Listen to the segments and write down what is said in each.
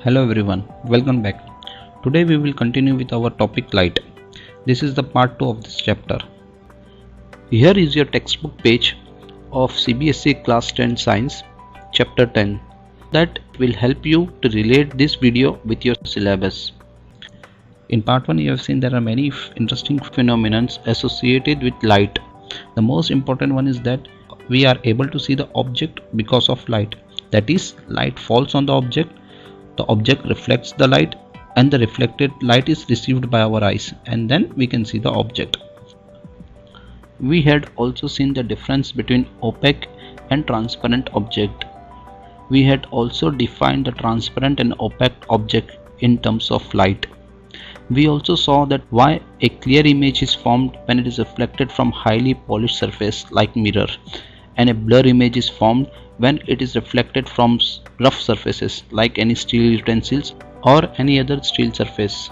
Hello everyone, welcome back. Today we will continue with our topic light. This is the part 2 of this chapter. Here is your textbook page of CBSE Class 10 Science, Chapter 10. That will help you to relate this video with your syllabus. In part 1 you have seen there are many interesting phenomena associated with light. The most important one is that we are able to see the object because of light. That is, light falls on the object reflects the light, and the reflected light is received by our eyes, and then we can see the object. We had also seen the difference between opaque and transparent object. We had also defined the transparent and opaque object in terms of light. We also saw that why a clear image is formed when it is reflected from highly polished surface like mirror, and a blur image is formed when it is reflected from rough surfaces like any steel utensils or any other steel surface.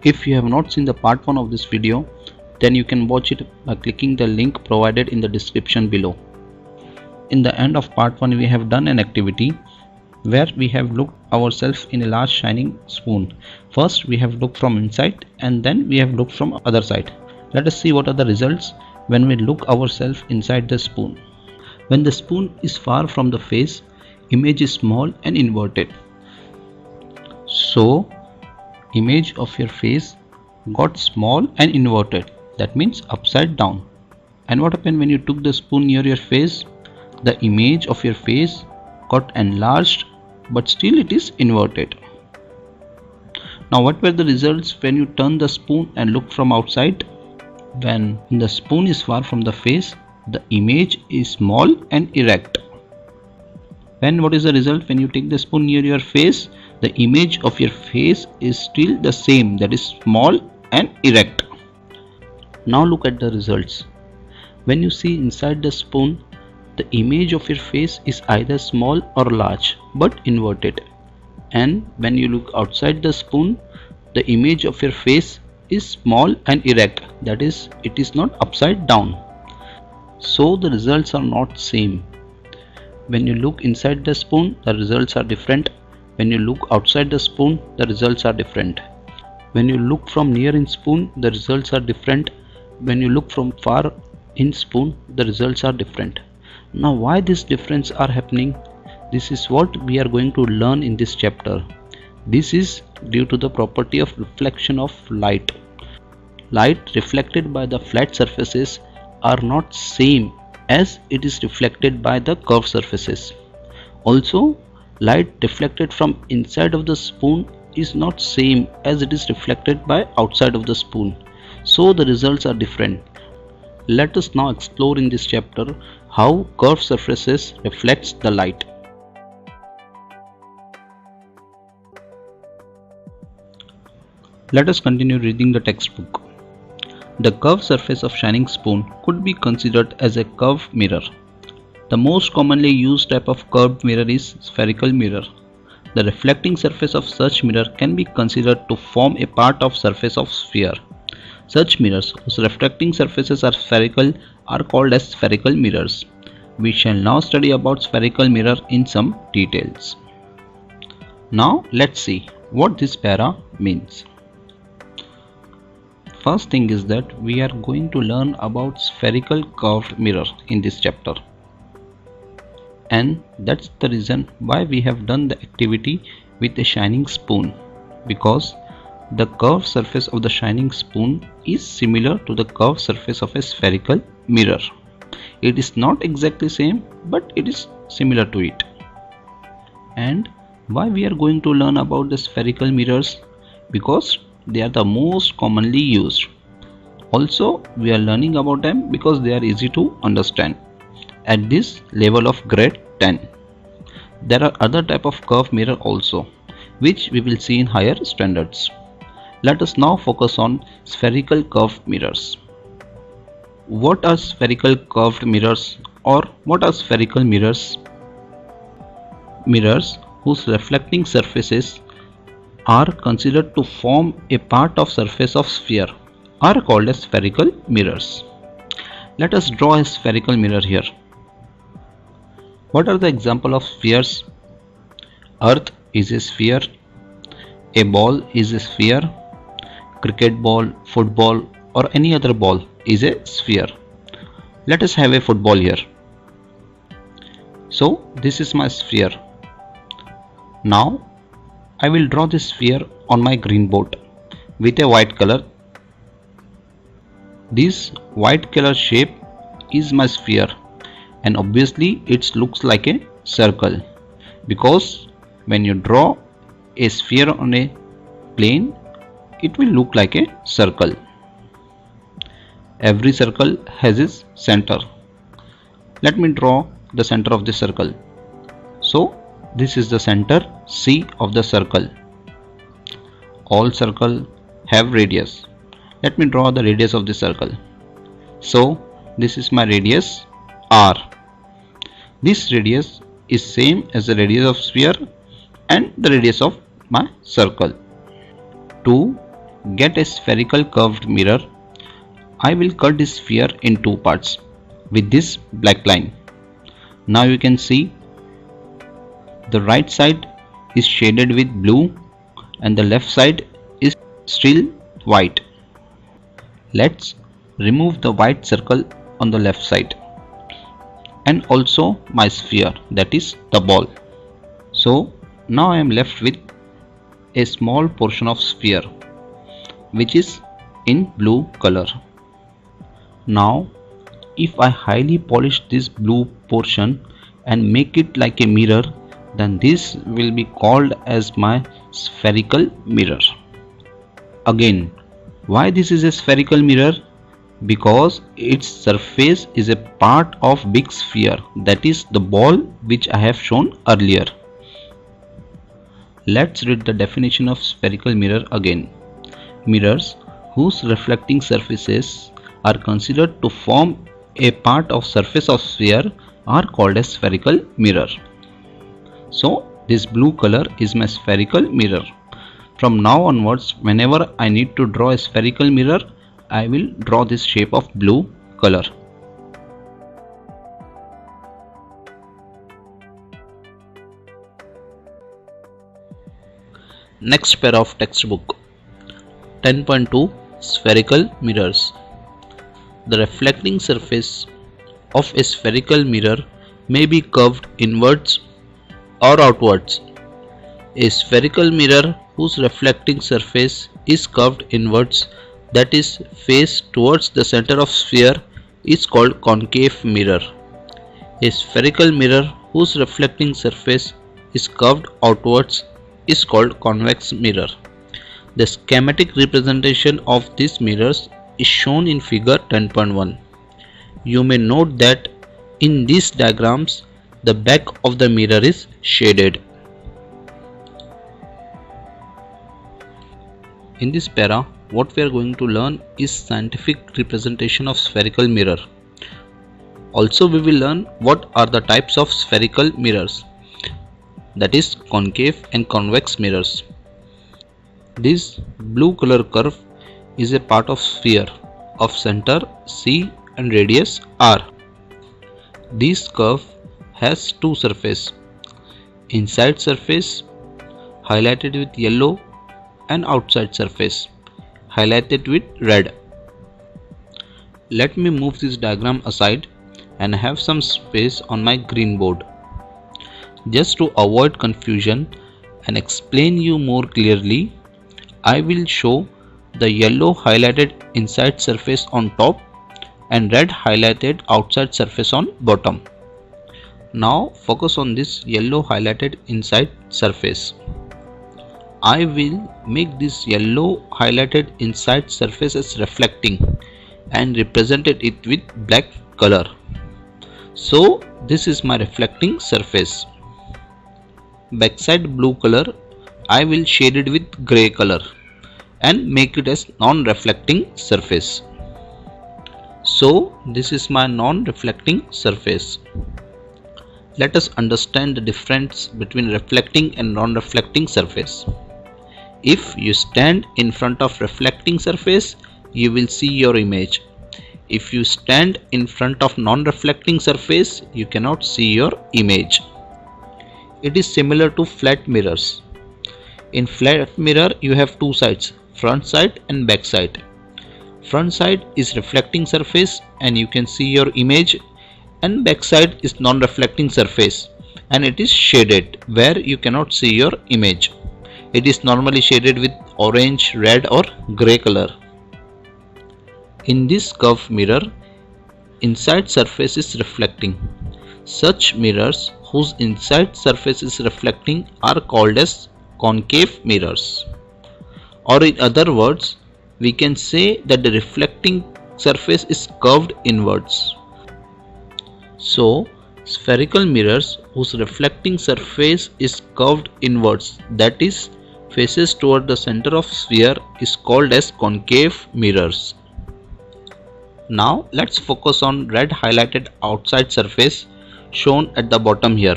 If you have not seen the part 1 of this video, then you can watch it by clicking the link provided in the description below. In the end of part 1 we have done an activity where we have looked ourselves in a large shining spoon. First we have looked from inside and then we have looked from other side. Let us see what are the results when we look ourselves inside the spoon. When the spoon is far from the face, image is small and inverted. So, image of your face got small and inverted. That means upside down. And what happened when you took the spoon near your face? The image of your face got enlarged, but still it is inverted. Now, what were the results when you turn the spoon and look from outside? When the spoon is far from the face, the image is small and erect. Then what is the result when you take the spoon near your face? The image of your face is still the same, that is small and erect. Now look at the results. When you see inside the spoon, the image of your face is either small or large but inverted. And when you look outside the spoon, the image of your face is small and erect, that is, it is not upside down. So the results are not same. When you look inside the spoon, the results are different. When you look outside the spoon, the results are different. When you look from near in spoon, the results are different. When you look from far in spoon, the results are different. Now why this difference are happening? This is what we are going to learn in this chapter. This is due to the property of reflection of light. Light reflected by the flat surfaces are not same as it is reflected by the curved surfaces. Also, light reflected from inside of the spoon is not same as it is reflected by outside of the spoon. So the results are different. Let us now explore in this chapter how curved surfaces reflects the light. Let us continue reading the textbook. The curved surface of shining spoon could be considered as a curved mirror. The most commonly used type of curved mirror is spherical mirror. The reflecting surface of such mirror can be considered to form a part of surface of sphere. Such mirrors whose reflecting surfaces are spherical are called as spherical mirrors. We shall now study about spherical mirror in some details. Now let's see what this para means. First thing is that we are going to learn about spherical curved mirror in this chapter, and that's the reason why we have done the activity with a shining spoon, because the curved surface of the shining spoon is similar to the curved surface of a spherical mirror. It is not exactly same, but it is similar to it. And why we are going to learn about the spherical mirrors? Because they are the most commonly used. Also, we are learning about them because they are easy to understand at this level of grade 10. There are other type of curved mirror also, which we will see in higher standards. Let us now focus on spherical curved mirrors. What are spherical curved mirrors, or what are spherical mirrors? Mirrors whose reflecting surfaces are considered to form a part of surface of sphere are called as spherical mirrors. Let us draw a spherical mirror here. What are the example of spheres? Earth is a sphere, a ball is a sphere, cricket ball, football or any other ball is a sphere. Let us have a football here. So this is my sphere. Now I will draw this sphere on my green board with a white color. This white color shape is my sphere, and obviously it looks like a circle, because when you draw a sphere on a plane, it will look like a circle. Every circle has its center. Let me draw the center of this circle. So this is the center C of the circle. All circles have radius. Let me draw the radius of this circle. So this is my radius R. This radius is same as the radius of sphere and the radius of my circle. To get a spherical curved mirror, I will cut this sphere in two parts with this black line. Now you can see the right side is shaded with blue and the left side is still white. Let's remove the white circle on the left side and also my sphere, that is the ball. So now I am left with a small portion of sphere which is in blue color. Now if I highly polish this blue portion and make it like a mirror, then this will be called as my spherical mirror. Again, why this is a spherical mirror? Because its surface is a part of big sphere, that is the ball which I have shown earlier. Let's read the definition of spherical mirror again. Mirrors whose reflecting surfaces are considered to form a part of surface of sphere are called as spherical mirror. So this blue color is my spherical mirror. From now onwards, whenever I need to draw a spherical mirror, I will draw this shape of blue color. Next pair of textbook 10.2 Spherical mirrors. The reflecting surface of a spherical mirror may be curved inwards or outwards. A spherical mirror whose reflecting surface is curved inwards, that is faced towards the center of sphere, is called concave mirror. A spherical mirror whose reflecting surface is curved outwards is called convex mirror. The schematic representation of these mirrors is shown in figure 10.1. You may note that in these diagrams the back of the mirror is shaded. In this para, what we are going to learn is scientific representation of spherical mirror. Also we will learn what are the types of spherical mirrors, that is concave and convex mirrors. This blue color curve is a part of sphere of center C and radius R. This curve has two surfaces, inside surface highlighted with yellow and outside surface highlighted with red. Let me move this diagram aside and have some space on my green board. Just to avoid confusion and explain you more clearly, I will show the yellow highlighted inside surface on top and red highlighted outside surface on bottom. Now focus on this yellow highlighted inside surface. I will make this yellow highlighted inside surface as reflecting and represented it with black color. So this is my reflecting surface. Backside blue color I will shade it with grey color and make it as non-reflecting surface. So this is my non-reflecting surface. Let us understand the difference between reflecting and non-reflecting surface. If you stand in front of reflecting surface, you will see your image. If you stand in front of non-reflecting surface, you cannot see your image. It is similar to flat mirrors. In flat mirror you have two sides, front side and back side. Front side is reflecting surface and you can see your image, and back side is non-reflecting surface and it is shaded where you cannot see your image. It is normally shaded with orange, red or grey color. In this curved mirror, inside surface is reflecting. Such mirrors whose inside surface is reflecting are called as concave mirrors. Or in other words, we can say that the reflecting surface is curved inwards. So, spherical mirrors whose reflecting surface is curved inwards, that is, faces toward the center of sphere, is called as concave mirrors. Now let's focus on red highlighted outside surface shown at the bottom here.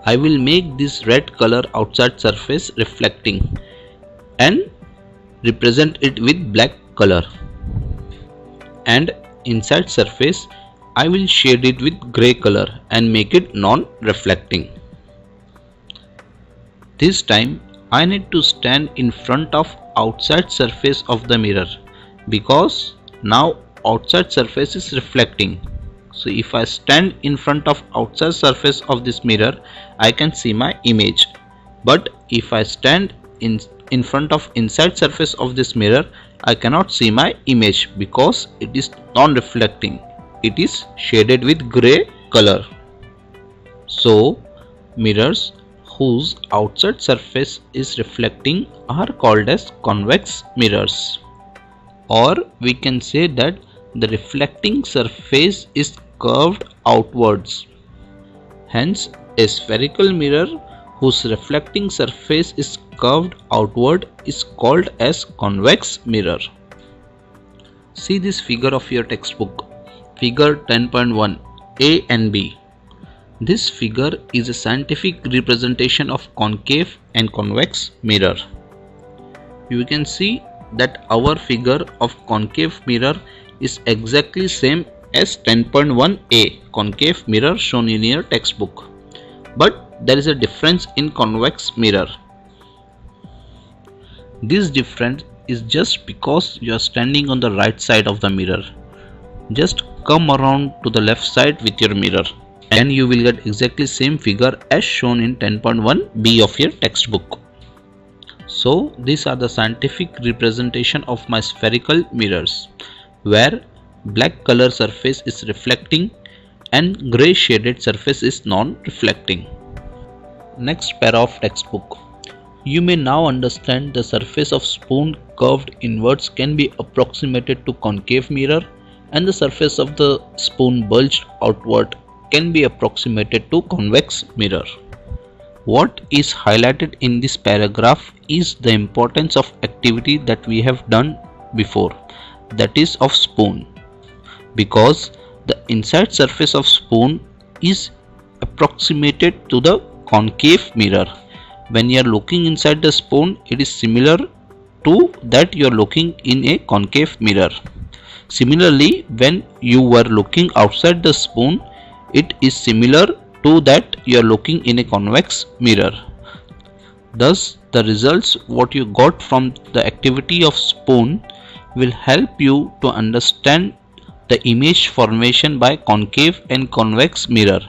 I will make this red color outside surface reflecting and represent it with black color, and inside surface I will shade it with grey color and make it non-reflecting. This time I need to stand in front of outside surface of the mirror because now outside surface is reflecting. So if I stand in front of outside surface of this mirror, I can see my image. But if I stand in front of inside surface of this mirror, I cannot see my image because it is non-reflecting. It is shaded with grey color. So mirrors whose outside surface is reflecting are called as convex mirrors. Or we can say that the reflecting surface is curved outwards. Hence, a spherical mirror whose reflecting surface is curved outward is called as convex mirror. See this figure of your textbook, figure 10.1, A and B. This figure is a scientific representation of concave and convex mirror. You can see that our figure of concave mirror is exactly same as 10.1a concave mirror shown in your textbook, but there is a difference in convex mirror. This difference is just because you are standing on the right side of the mirror. Just come around to the left side with your mirror and you will get exactly same figure as shown in 10.1b of your textbook. So these are the scientific representation of my spherical mirrors, where black color surface is reflecting and grey shaded surface is non-reflecting. Next para of textbook. You may now understand the surface of spoon curved inwards can be approximated to concave mirror and the surface of the spoon bulged outward can be approximated to convex mirror. What is highlighted in this paragraph is the importance of activity that we have done before, that is of spoon, because the inside surface of spoon is approximated to the concave mirror. When you are looking inside the spoon, it is similar to that you are looking in a concave mirror. Similarly, when you were looking outside the spoon, it is similar to that you are looking in a convex mirror. Thus, the results what you got from the activity of spoon will help you to understand the image formation by concave and convex mirror,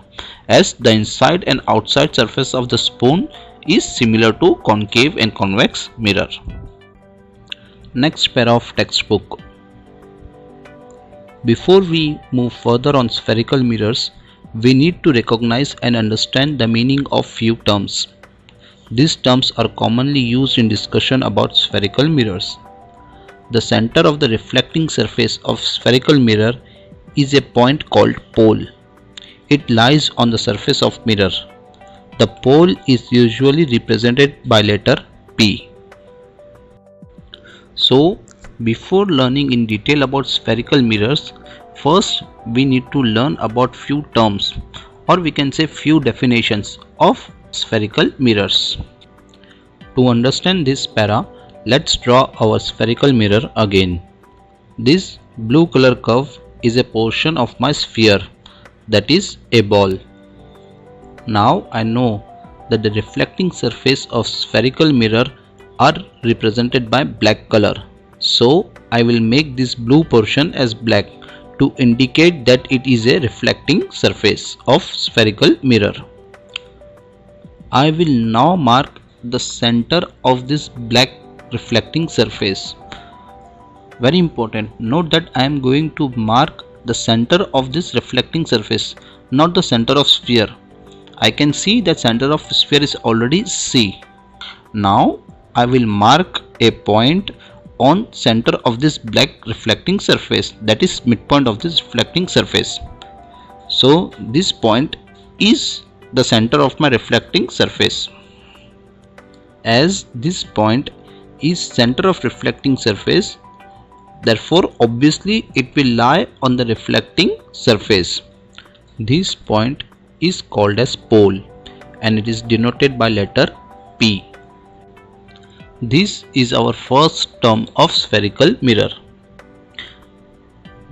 as the inside and outside surface of the spoon is similar to concave and convex mirror. Next para of textbook. Before we move further on spherical mirrors, we need to recognize and understand the meaning of few terms. These terms are commonly used in discussion about spherical mirrors. The center of the reflecting surface of spherical mirror is a point called pole. It lies on the surface of mirror. The pole is usually represented by letter P. So, before learning in detail about spherical mirrors, first we need to learn about few terms, or we can say few definitions of spherical mirrors. To understand this para, let's draw our spherical mirror again. This blue color curve is a portion of my sphere, that is a ball. Now I know that the reflecting surface of spherical mirror are represented by black color. So I will make this blue portion as black to indicate that it is a reflecting surface of spherical mirror. I will now mark the center of this black reflecting surface. Very important, note that I am going to mark the center of this reflecting surface, not the center of sphere. I can see that center of sphere is already C. Now I will mark a point on center of this black reflecting surface, that is midpoint of this reflecting surface. So this point is the center of my reflecting surface. As this point is center of reflecting surface, therefore obviously it will lie on the reflecting surface. This point is called as pole and it is denoted by letter P. This is our first term of spherical mirror.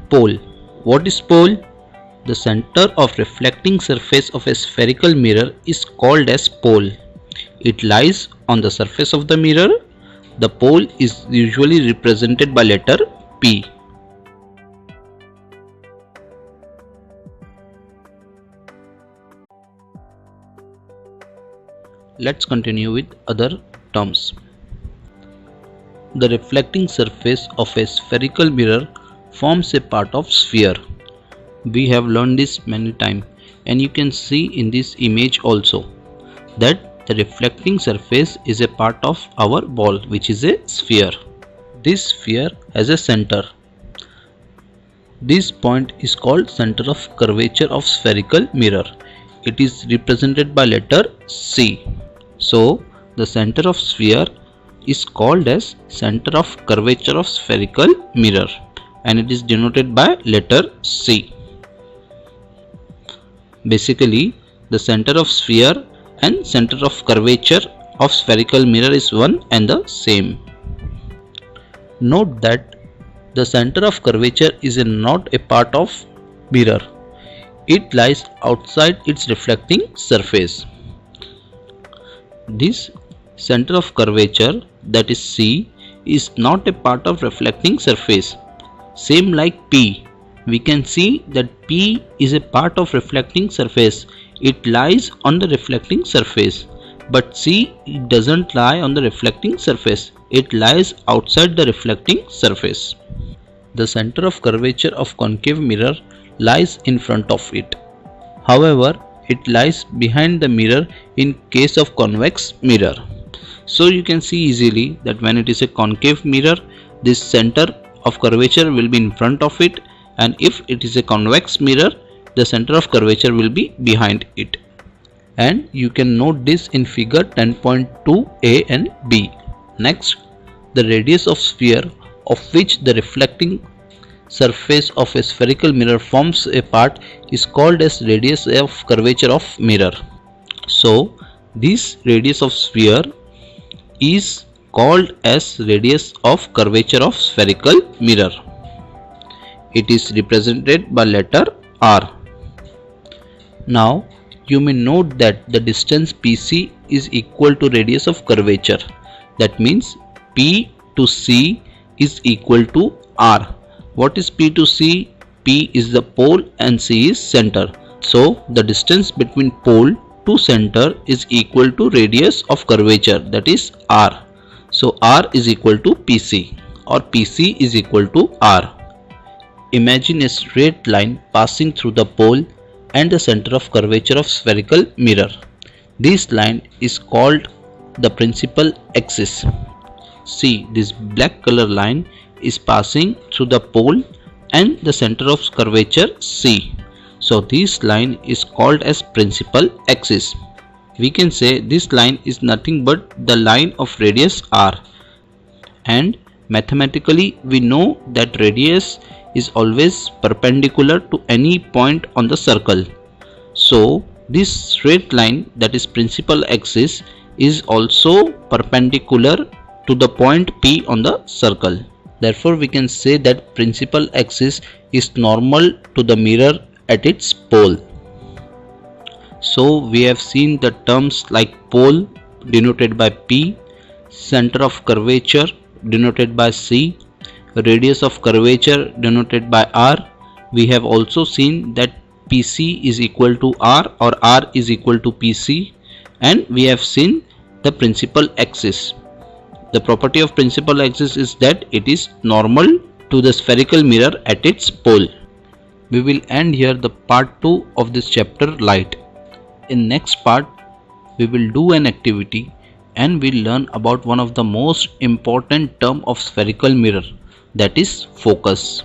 Pole. What is pole? The center of reflecting surface of a spherical mirror is called as pole. It lies on the surface of the mirror. The pole is usually represented by letter P. Let's continue with other terms. The reflecting surface of a spherical mirror forms a part of sphere. We have learned this many times, and you can see in this image also that the reflecting surface is a part of our ball, which is a sphere. This sphere has a center. This point is called center of curvature of spherical mirror. It is represented by letter C. So the center of sphere is called as center of curvature of spherical mirror and it is denoted by letter C. Basically, the center of sphere and center of curvature of spherical mirror is one and the same. Note that the center of curvature is not a part of mirror. It lies outside its reflecting surface. This center of curvature, that is C, is not a part of reflecting surface. Same like P. We can see that P is a part of reflecting surface. It lies on the reflecting surface. But C, it doesn't lie on the reflecting surface. It lies outside the reflecting surface. The center of curvature of concave mirror lies in front of it. However, it lies behind the mirror in case of convex mirror. So you can see easily that when it is a concave mirror, this center of curvature will be in front of it, and if it is a convex mirror, the center of curvature will be behind it. And you can note this in figure 10.2a and b. Next, the radius of sphere of which the reflecting surface of a spherical mirror forms a part is called as radius of curvature of mirror. So this radius of sphere is called as radius of curvature of spherical mirror. It is represented by letter R. Now you may note that the distance PC is equal to radius of curvature. That means P to C is equal to R. What is P to C? P is the pole and C is center. So the distance between pole to center is equal to radius of curvature, that is R. So R is equal to PC or PC is equal to R. Imagine a straight line passing through the pole and the center of curvature of spherical mirror. This line is called the principal axis. See, this black color line is passing through the pole and the center of curvature C. So this line is called as principal axis. We can say this line is nothing but the line of radius R, and mathematically we know that radius is always perpendicular to any point on the circle. So this straight line, that is principal axis, is also perpendicular to the point P on the circle. Therefore we can say that principal axis is normal to the mirror at its pole. So we have seen the terms like pole denoted by P, center of curvature denoted by C, radius of curvature denoted by R. We have also seen that PC is equal to R or R is equal to PC, and we have seen the principal axis. The property of principal axis is that it is normal to the spherical mirror at its pole. We will end here the part 2 of this chapter, light. In next part we will do an activity and we'll learn about one of the most important term of spherical mirror, that is focus.